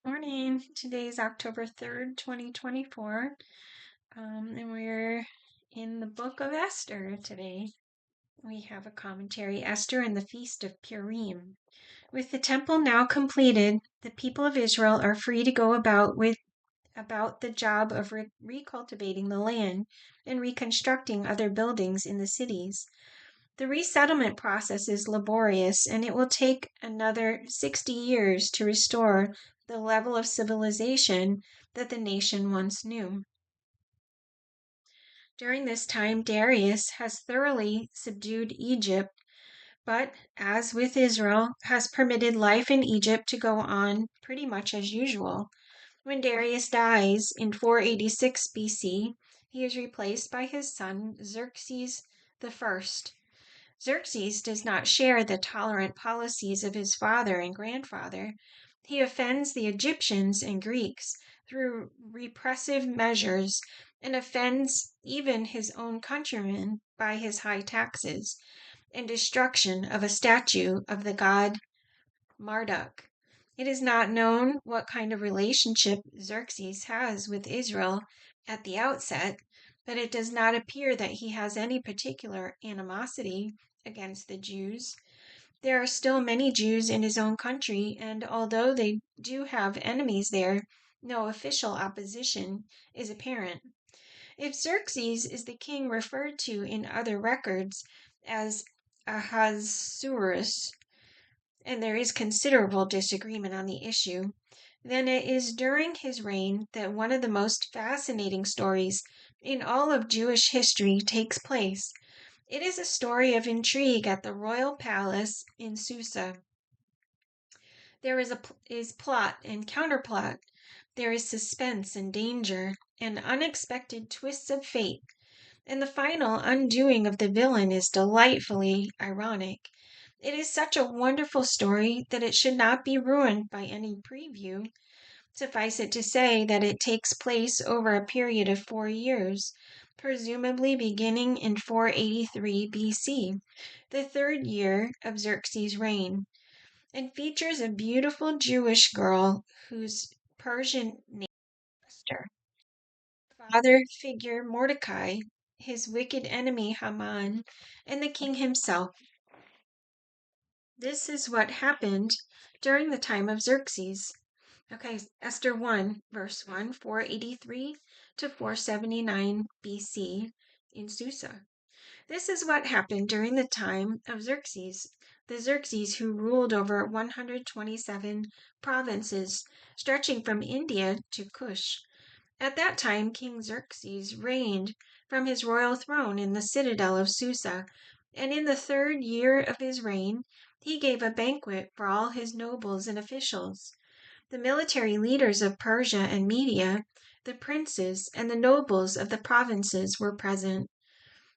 Morning. Today is October 3rd, 2024, and we're in the book of Esther today. We have a commentary, Esther and the Feast of Purim. With the temple now completed, the people of Israel are free to go about the job of recultivating the land and reconstructing other buildings in the cities. The resettlement process is laborious, and it will take another 60 years to restore the level of civilization that the nation once knew. During this time, Darius has thoroughly subdued Egypt, but, as with Israel, has permitted life in Egypt to go on pretty much as usual. When Darius dies in 486 BC, he is replaced by his son Xerxes I. Xerxes does not share the tolerant policies of his father and grandfather. He offends the Egyptians and Greeks through repressive measures and offends even his own countrymen by his high taxes and destruction of a statue of the god Marduk. It is not known what kind of relationship Xerxes has with Israel at the outset, but it does not appear that he has any particular animosity against the Jews. There are still many Jews in his own country, and although they do have enemies there, no official opposition is apparent. If Xerxes is the king referred to in other records as Ahasuerus, and there is considerable disagreement on the issue, then it is during his reign that one of the most fascinating stories in all of Jewish history takes place. It is a story of intrigue at the royal palace in Susa. There is plot and counterplot. There is suspense and danger and unexpected twists of fate. And the final undoing of the villain is delightfully ironic. It is such a wonderful story that it should not be ruined by any preview. Suffice it to say that it takes place over a period of 4 years, presumably beginning in 483 BC, the third year of Xerxes' reign, and features a beautiful Jewish girl whose Persian name is Esther. Father figure Mordecai, his wicked enemy Haman, and the king himself. This is what happened during the time of Xerxes. Okay, Esther 1, verse 1, 483 to 479 BC in Susa. This is what happened during the time of Xerxes, the Xerxes who ruled over 127 provinces, stretching from India to Kush. At that time, King Xerxes reigned from his royal throne in the citadel of Susa, and in the third year of his reign, he gave a banquet for all his nobles and officials. The military leaders of Persia and Media, the princes, and the nobles of the provinces were present.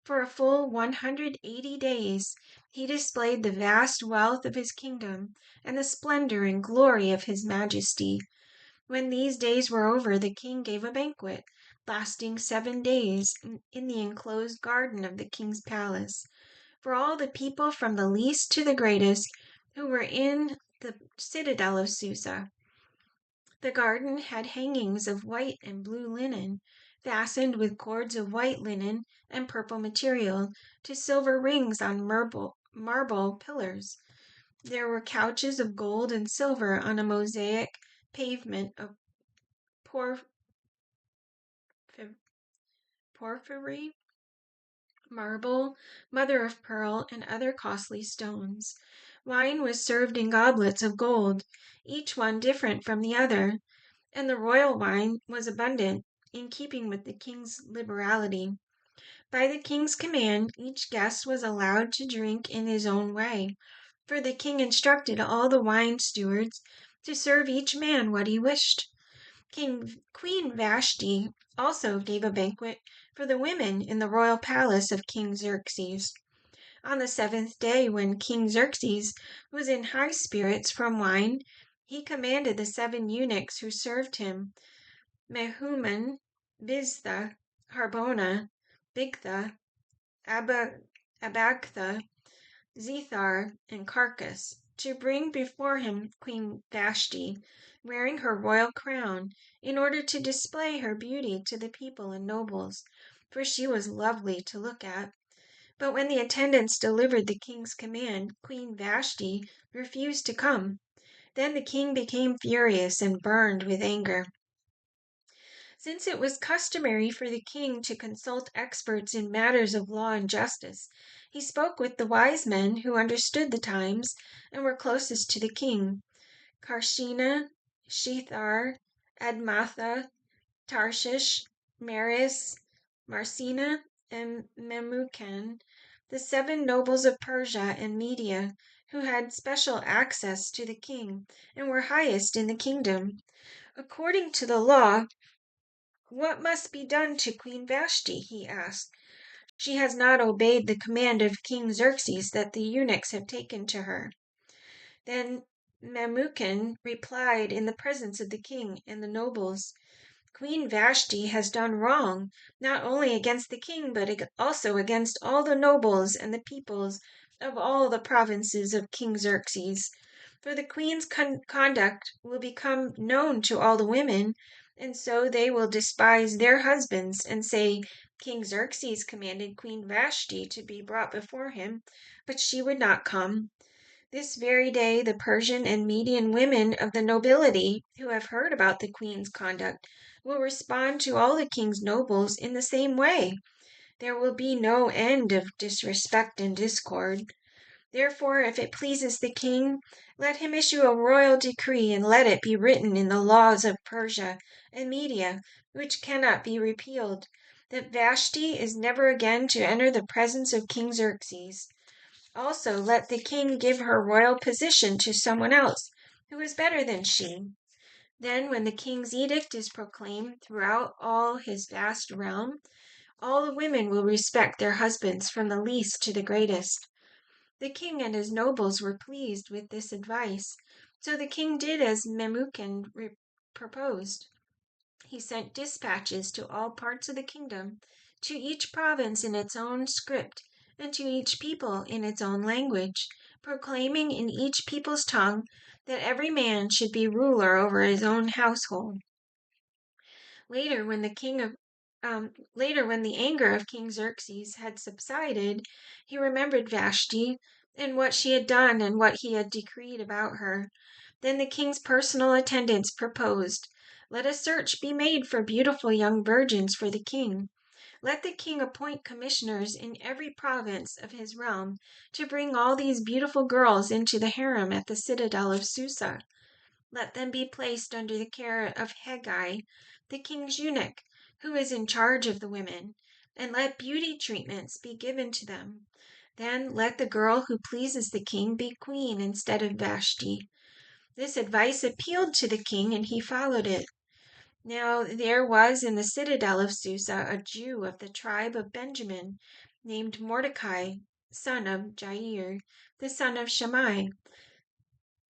For a full 180 days, he displayed the vast wealth of his kingdom and the splendor and glory of his majesty. When these days were over, the king gave a banquet, lasting 7 days, in the enclosed garden of the king's palace, for all the people from the least to the greatest who were in the citadel of Susa. The garden had hangings of white and blue linen, fastened with cords of white linen and purple material to silver rings on marble pillars. There were couches of gold and silver on a mosaic pavement of porphyry, marble, mother of pearl, and other costly stones. Wine was served in goblets of gold, each one different from the other, and the royal wine was abundant, in keeping with the king's liberality. By the king's command, each guest was allowed to drink in his own way, for the king instructed all the wine stewards to serve each man what he wished. Queen Vashti also gave a banquet for the women in the royal palace of King Xerxes. On the 7th day, when King Xerxes was in high spirits from wine, he commanded the 7 eunuchs who served him, Mehuman, Biztha, Harbona, Bigtha, Abagtha, Zethar, and Carcass, to bring before him Queen Vashti, wearing her royal crown, in order to display her beauty to the people and nobles, for she was lovely to look at. But when the attendants delivered the king's command, Queen Vashti refused to come. Then the king became furious and burned with anger. Since it was customary for the king to consult experts in matters of law and justice, he spoke with the wise men who understood the times and were closest to the king: Karshina, Shethar, Admatha, Tarshish, Maris, Marcina, and Memucan, the 7 nobles of Persia and Media, who had special access to the king and were highest in the kingdom. According to the law, what must be done to Queen Vashti? He asked. She has not obeyed the command of King Xerxes that the eunuchs have taken to her. Then Memucan replied in the presence of the king and the nobles: Queen Vashti has done wrong, not only against the king, but also against all the nobles and the peoples of all the provinces of King Xerxes. For the queen's conduct will become known to all the women, and so they will despise their husbands and say, King Xerxes commanded Queen Vashti to be brought before him, but she would not come. This very day the Persian and Median women of the nobility, who have heard about the queen's conduct, will respond to all the king's nobles in the same way. There will be no end of disrespect and discord. Therefore, if it pleases the king, let him issue a royal decree, and let it be written in the laws of Persia and Media, which cannot be repealed, that Vashti is never again to enter the presence of King Xerxes. Also, let the king give her royal position to someone else who is better than she. Then, when the king's edict is proclaimed throughout all his vast realm, all the women will respect their husbands from the least to the greatest. The king and his nobles were pleased with this advice, so the king did as Memucan proposed. He sent dispatches to all parts of the kingdom, to each province in its own script, and to each people in its own language, proclaiming in each people's tongue that every man should be ruler over his own household. Later, when the anger of King Xerxes had subsided, he remembered Vashti and what she had done and what he had decreed about her. Then the king's personal attendants proposed, let a search be made for beautiful young virgins for the king. Let the king appoint commissioners in every province of his realm to bring all these beautiful girls into the harem at the citadel of Susa. Let them be placed under the care of Hegai, the king's eunuch, who is in charge of the women, and let beauty treatments be given to them. Then let the girl who pleases the king be queen instead of Vashti. This advice appealed to the king, and he followed it. Now there was in the citadel of Susa a Jew of the tribe of Benjamin, named Mordecai, son of Jair, the son of Shammai,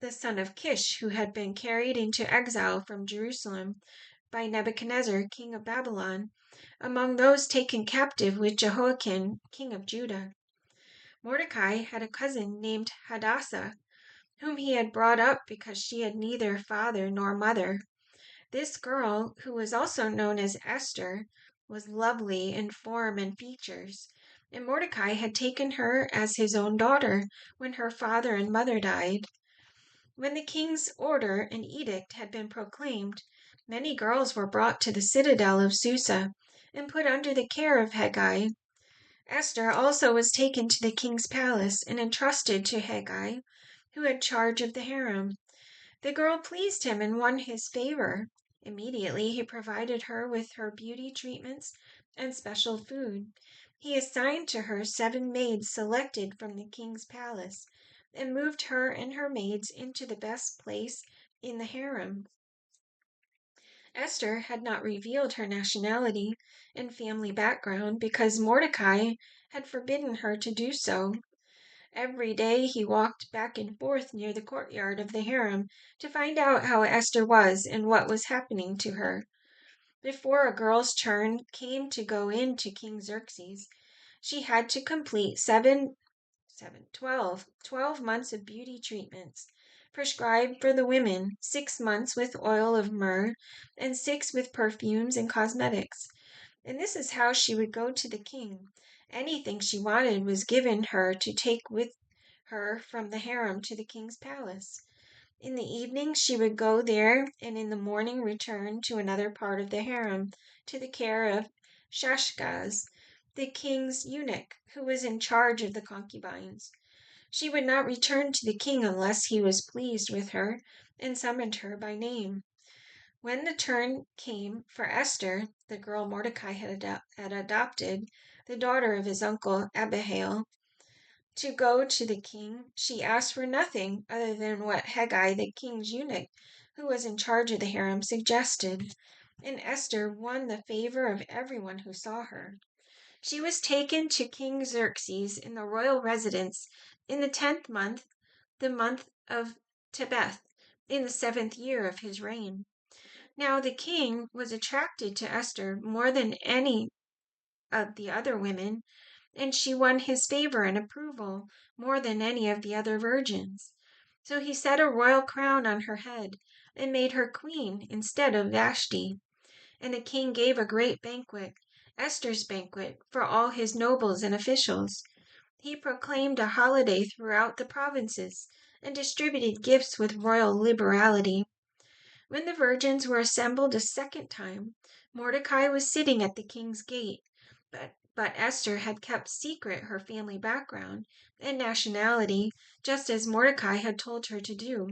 the son of Kish, who had been carried into exile from Jerusalem by Nebuchadnezzar, king of Babylon, among those taken captive with Jehoiakim, king of Judah. Mordecai had a cousin named Hadassah, whom he had brought up because she had neither father nor mother. This girl, who was also known as Esther, was lovely in form and features, and Mordecai had taken her as his own daughter when her father and mother died. When the king's order and edict had been proclaimed, many girls were brought to the citadel of Susa and put under the care of Hegai. Esther also was taken to the king's palace and entrusted to Hegai, who had charge of the harem. The girl pleased him and won his favor. Immediately he provided her with her beauty treatments and special food. He assigned to her 7 maids selected from the king's palace, and moved her and her maids into the best place in the harem. Esther had not revealed her nationality and family background because Mordecai had forbidden her to do so. Every day he walked back and forth near the courtyard of the harem to find out how Esther was and what was happening to her. Before a girl's turn came to go in to King Xerxes, she had to complete 12 months of beauty treatments prescribed for the women, 6 months with oil of myrrh, and 6 with perfumes and cosmetics. And this is how she would go to the king. Anything she wanted was given her to take with her from the harem to the king's palace. In the evening she would go there, and in the morning return to another part of the harem, to the care of Shashgaz, the king's eunuch, who was in charge of the concubines. She would not return to the king unless he was pleased with her and summoned her by name. When the turn came for Esther, the girl Mordecai had adopted, the daughter of his uncle Abihail, to go to the king, she asked for nothing other than what Hegai, the king's eunuch, who was in charge of the harem, suggested, and Esther won the favor of everyone who saw her. She was taken to King Xerxes in the royal residence in the 10th month, the month of Tebeth, in the 7th year of his reign. Now the king was attracted to Esther more than any of the other women, and she won his favor and approval more than any of the other virgins. So he set a royal crown on her head and made her queen instead of Vashti. And the king gave a great banquet, Esther's banquet, for all his nobles and officials. He proclaimed a holiday throughout the provinces and distributed gifts with royal liberality. When the virgins were assembled a second time, Mordecai was sitting at the king's gate, but Esther had kept secret her family background and nationality, just as Mordecai had told her to do,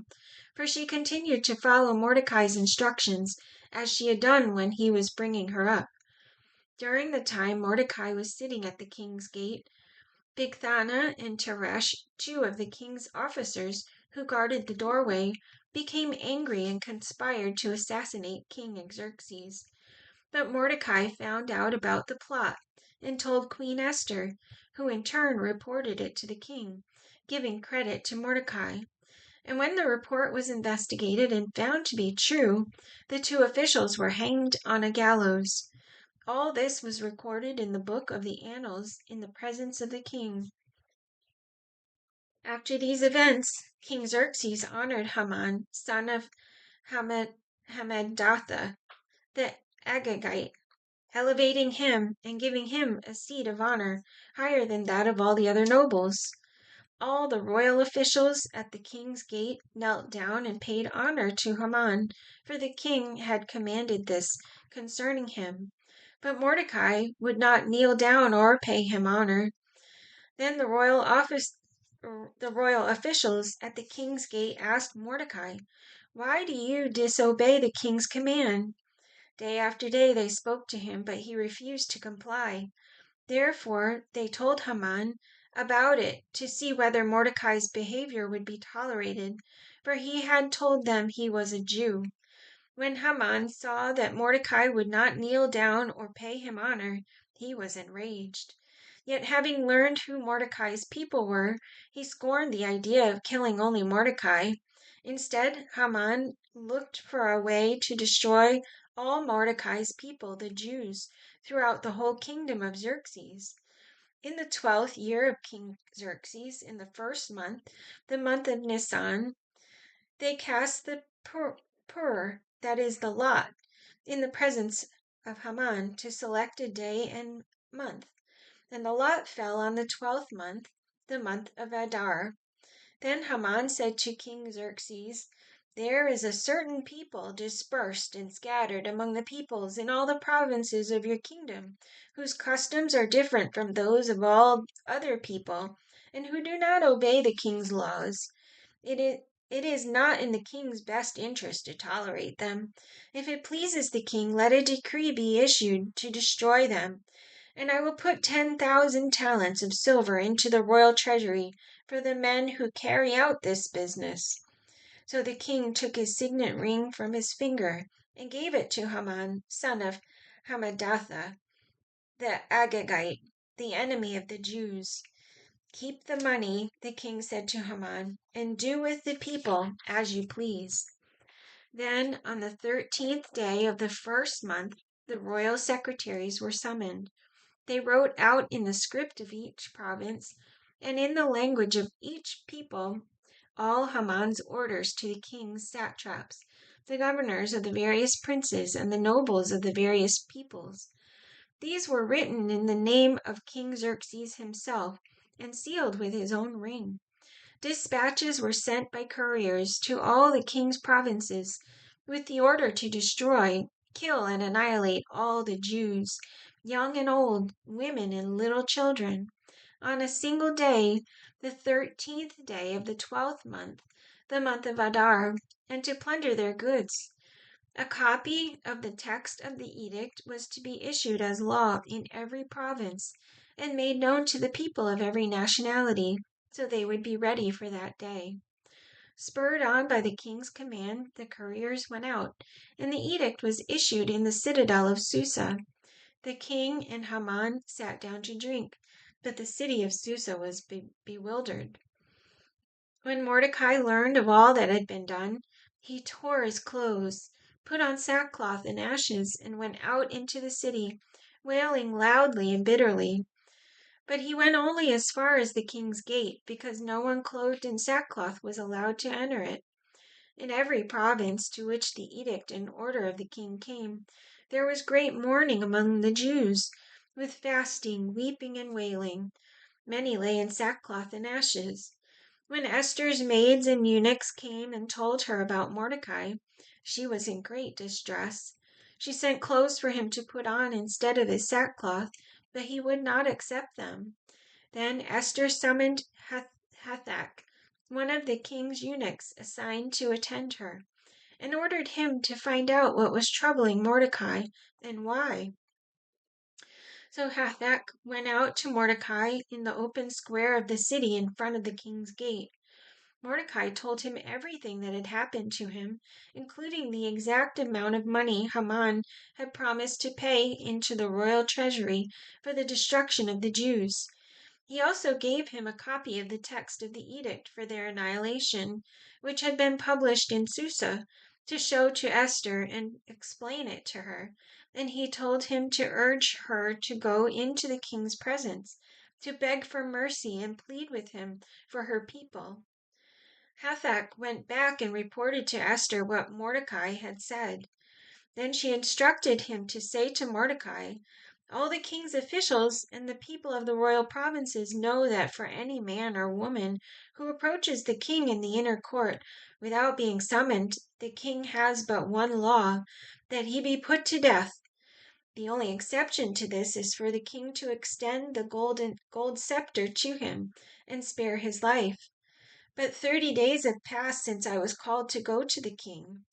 for she continued to follow Mordecai's instructions as she had done when he was bringing her up. During the time Mordecai was sitting at the king's gate, Bigthana and Teresh, 2 of the king's officers who guarded the doorway, became angry and conspired to assassinate King Xerxes. But Mordecai found out about the plot and told Queen Esther, who in turn reported it to the king, giving credit to Mordecai. And when the report was investigated and found to be true, the 2 officials were hanged on a gallows. All this was recorded in the book of the annals in the presence of the king. After these events, King Xerxes honored Haman, son of Hammedatha, the Agagite, elevating him and giving him a seat of honor higher than that of all the other nobles. All the royal officials at the king's gate knelt down and paid honor to Haman, for the king had commanded this concerning him. But Mordecai would not kneel down or pay him honor. Then the royal officials at the king's gate asked Mordecai, "Why do you disobey the king's command?" Day after day they spoke to him, but he refused to comply. Therefore they told Haman about it to see whether Mordecai's behavior would be tolerated, for he had told them he was a Jew. When Haman saw that Mordecai would not kneel down or pay him honor, he was enraged. Yet having learned who Mordecai's people were, he scorned the idea of killing only Mordecai. Instead, Haman looked for a way to destroy all Mordecai's people, the Jews, throughout the whole kingdom of Xerxes. In the 12th year of King Xerxes, in the 1st month, the month of Nisan, they cast the pur, that is the lot, in the presence of Haman to select a day and month. And the lot fell on the 12th month, the month of Adar. Then Haman said to King Xerxes, "There is a certain people dispersed and scattered among the peoples in all the provinces of your kingdom, whose customs are different from those of all other people, and who do not obey the king's laws. It is not in the king's best interest to tolerate them. If it pleases the king, let a decree be issued to destroy them, and I will put 10,000 talents of silver into the royal treasury for the men who carry out this business." So the king took his signet ring from his finger and gave it to Haman, son of Hammedatha, the Agagite, the enemy of the Jews. "Keep the money," the king said to Haman, "and do with the people as you please." Then, on the 13th day of the 1st month, the royal secretaries were summoned. They wrote out in the script of each province and in the language of each people, all Haman's orders to the king's satraps, the governors of the various princes, and the nobles of the various peoples. These were written in the name of King Xerxes himself, and sealed with his own ring. Dispatches were sent by couriers to all the king's provinces, with the order to destroy, kill, and annihilate all the Jews, young and old, women and little children, on a single day, the 13th day of the 12th month, the month of Adar, and to plunder their goods. A copy of the text of the edict was to be issued as law in every province, and made known to the people of every nationality, so they would be ready for that day. Spurred on by the king's command, the couriers went out, and the edict was issued in the citadel of Susa. The king and Haman sat down to drink, but the city of Susa was bewildered. When Mordecai learned of all that had been done, he tore his clothes, put on sackcloth and ashes, and went out into the city, wailing loudly and bitterly. But he went only as far as the king's gate, because no one clothed in sackcloth was allowed to enter it. In every province to which the edict and order of the king came, there was great mourning among the Jews, with fasting, weeping, and wailing. Many lay in sackcloth and ashes. When Esther's maids and eunuchs came and told her about Mordecai, she was in great distress. She sent clothes for him to put on instead of his sackcloth, but he would not accept them. Then Esther summoned Hathach, one of the king's eunuchs assigned to attend her, and ordered him to find out what was troubling Mordecai and why. So Hathach went out to Mordecai in the open square of the city in front of the king's gate. Mordecai told him everything that had happened to him, including the exact amount of money Haman had promised to pay into the royal treasury for the destruction of the Jews. He also gave him a copy of the text of the edict for their annihilation, which had been published in Susa, to show to Esther and explain it to her. And he told him to urge her to go into the king's presence, to beg for mercy and plead with him for her people. Hathach went back and reported to Esther what Mordecai had said. Then she instructed him to say to Mordecai, "All the king's officials and the people of the royal provinces know that for any man or woman who approaches the king in the inner court without being summoned, the king has but one law, that he be put to death. The only exception to this is for the king to extend the gold scepter to him and spare his life. But 30 days have passed since I was called to go to the king."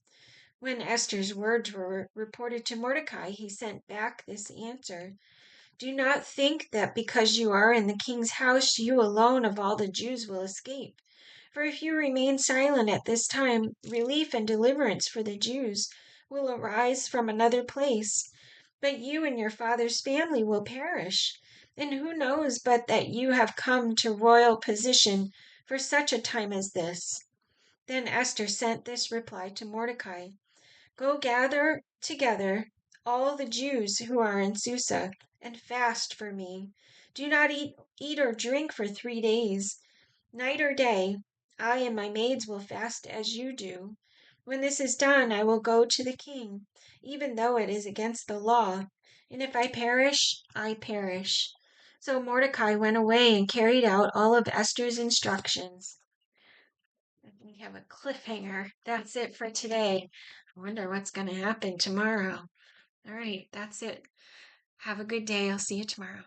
When Esther's words were reported to Mordecai, he sent back this answer: "Do not think that because you are in the king's house, you alone of all the Jews will escape. For if you remain silent at this time, relief and deliverance for the Jews will arise from another place. But you and your father's family will perish. And who knows but that you have come to royal position for such a time as this?" Then Esther sent this reply to Mordecai: "Go gather together all the Jews who are in Susa, and fast for me. Do not eat or drink for 3 days, night or day. I and my maids will fast as you do. When this is done, I will go to the king, even though it is against the law. And if I perish, I perish." So Mordecai went away and carried out all of Esther's instructions. We have a cliffhanger. That's it for today. I wonder what's going to happen tomorrow. All right, that's it. Have a good day. I'll see you tomorrow.